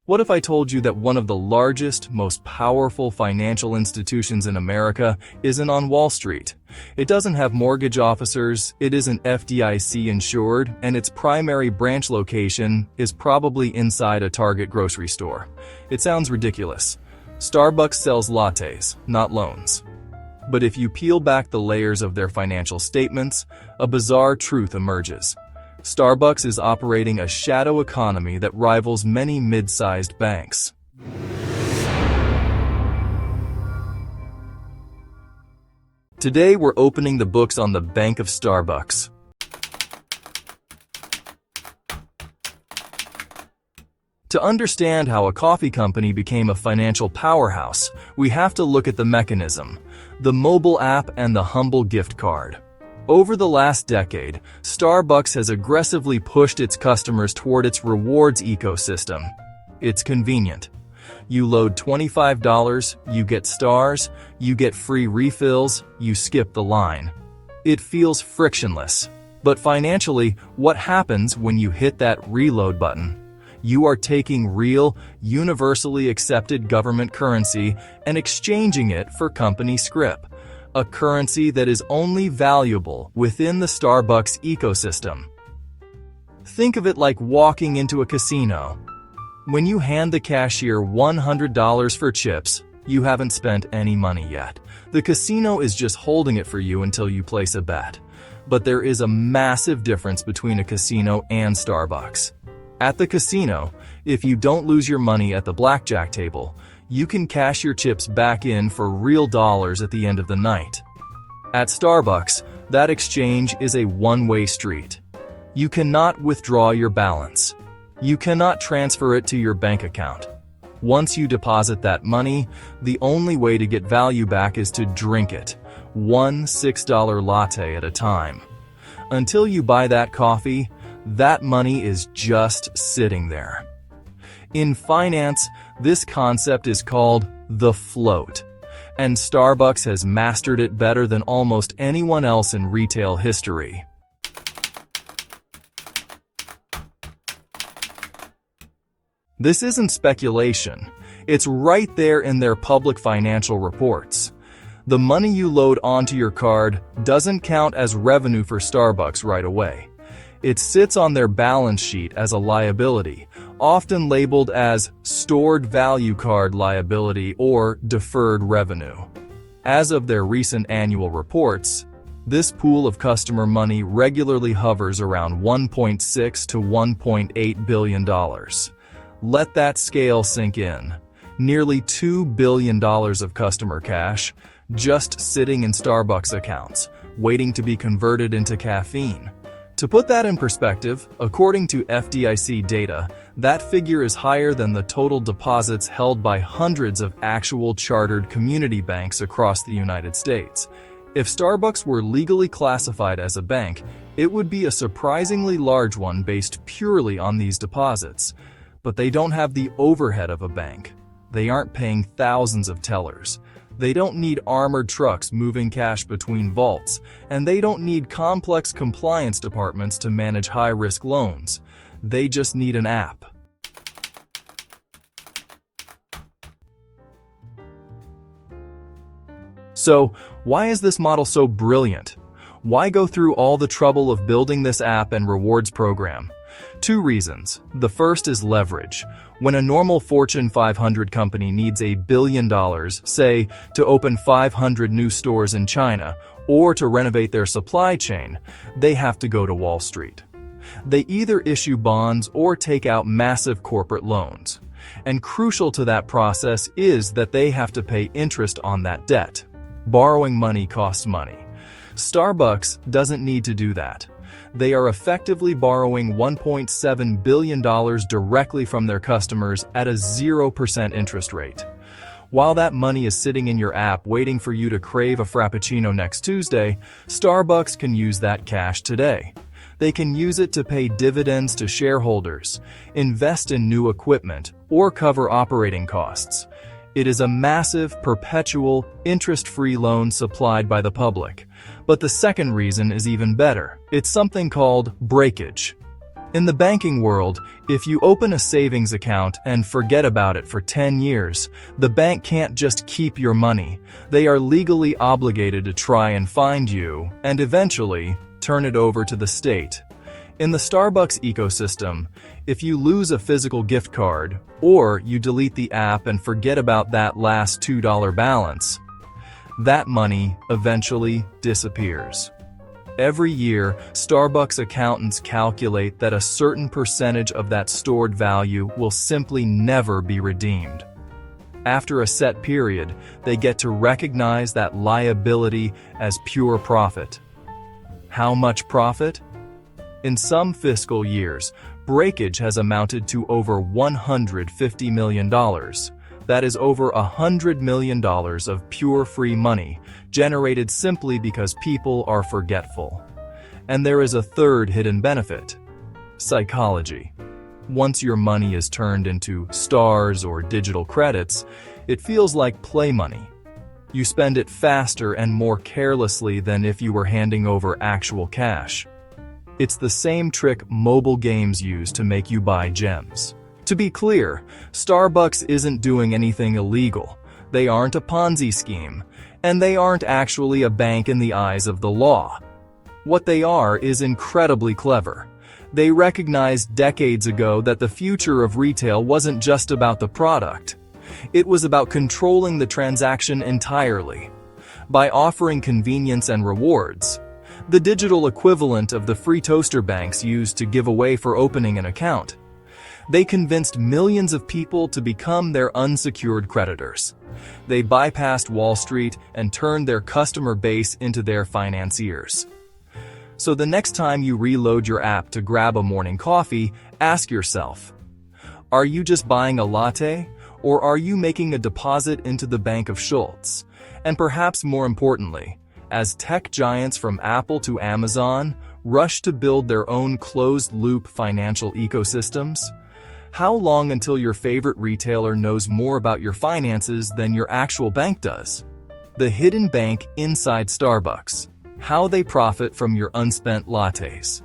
What if I told you that one of the largest, most powerful financial institutions in America isn't on Wall Street? It doesn't have mortgage officers, it isn't FDIC insured, and its primary branch location is probably inside a Target grocery store. It sounds ridiculous. Starbucks sells lattes, not loans. But if you peel back the layers of their financial statements, a bizarre truth emerges. Starbucks is operating a shadow economy that rivals many mid-sized banks. Today we're opening the books on the Bank of Starbucks. To understand how a coffee company became a financial powerhouse, we have to look at the mechanism, the mobile app and the humble gift card. Over the last decade, Starbucks has aggressively pushed its customers toward its rewards ecosystem. It's convenient. You load $25, you get stars, you get free refills, you skip the line. It feels frictionless. But financially, what happens when you hit that reload button? You are taking real, universally accepted government currency and exchanging it for company scrip. A currency that is only valuable within the Starbucks ecosystem. Think of it like walking into a casino. When you hand the cashier $100 for chips, you haven't spent any money yet. The casino is just holding it for you until you place a bet. But there is a massive difference between a casino and Starbucks. At the casino, if you don't lose your money at the blackjack table, you can cash your chips back in for real dollars at the end of the night. At Starbucks, that exchange is a one-way street. You cannot withdraw your balance. You cannot transfer it to your bank account. Once you deposit that money, the only way to get value back is to drink it, one $6 latte at a time. Until you buy that coffee, that money is just sitting there. In finance, this concept is called the float, and Starbucks has mastered it better than almost anyone else in retail history. This isn't speculation. It's right there in their public financial reports. The money you load onto your card doesn't count as revenue for Starbucks right away. It sits on their balance sheet as a liability, often labeled as stored value card liability or deferred revenue. As of their recent annual reports, this pool of customer money regularly hovers around $1.6 to $1.8 billion. Let that scale sink in. Nearly $2 billion of customer cash just sitting in Starbucks accounts, waiting to be converted into caffeine. To put that in perspective, according to FDIC data, that figure is higher than the total deposits held by hundreds of actual chartered community banks across the United States. If Starbucks were legally classified as a bank, it would be a surprisingly large one based purely on these deposits. But they don't have the overhead of a bank. They aren't paying thousands of tellers. They don't need armored trucks moving cash between vaults, and they don't need complex compliance departments to manage high-risk loans. They just need an app. So, why is this model so brilliant? Why go through all the trouble of building this app and rewards program? Two reasons. The first is leverage. When a normal Fortune 500 company needs $1 billion, say, to open 500 new stores in China, or to renovate their supply chain, they have to go to Wall Street. They either issue bonds or take out massive corporate loans. And crucial to that process is that they have to pay interest on that debt. Borrowing money costs money. Starbucks doesn't need to do that. They are effectively borrowing $1.7 billion directly from their customers at a 0% interest rate. While that money is sitting in your app waiting for you to crave a Frappuccino next Tuesday, Starbucks can use that cash today. They can use it to pay dividends to shareholders, invest in new equipment, or cover operating costs. It is a massive, perpetual, interest-free loan supplied by the public. But the second reason is even better. It's something called breakage. In the banking world, if you open a savings account and forget about it for 10 years, the bank can't just keep your money. They are legally obligated to try and find you and eventually turn it over to the state. In the Starbucks ecosystem, if you lose a physical gift card or you delete the app and forget about that last $2 balance, that money eventually disappears. Every year, Starbucks accountants calculate that a certain percentage of that stored value will simply never be redeemed. After a set period, they get to recognize that liability as pure profit. How much profit? In some fiscal years, breakage has amounted to over $150 million. That is over $100 million of pure free money, generated simply because people are forgetful. And there is a third hidden benefit: psychology. Once your money is turned into stars or digital credits, it feels like play money. You spend it faster and more carelessly than if you were handing over actual cash. It's the same trick mobile games use to make you buy gems. To be clear, Starbucks isn't doing anything illegal. They aren't a Ponzi scheme, and they aren't actually a bank in the eyes of the law. What they are is incredibly clever. They recognized decades ago that the future of retail wasn't just about the product. It was about controlling the transaction entirely. By offering convenience and rewards, the digital equivalent of the free toaster banks used to give away for opening an account, they convinced millions of people to become their unsecured creditors. They bypassed Wall Street and turned their customer base into their financiers. So the next time you reload your app to grab a morning coffee, ask yourself, are you just buying a latte, or are you making a deposit into the bank of Schultz? And perhaps more importantly, as tech giants from Apple to Amazon rush to build their own closed-loop financial ecosystems, how long until your favorite retailer knows more about your finances than your actual bank does? The hidden bank inside Starbucks. How they profit from your unspent lattes.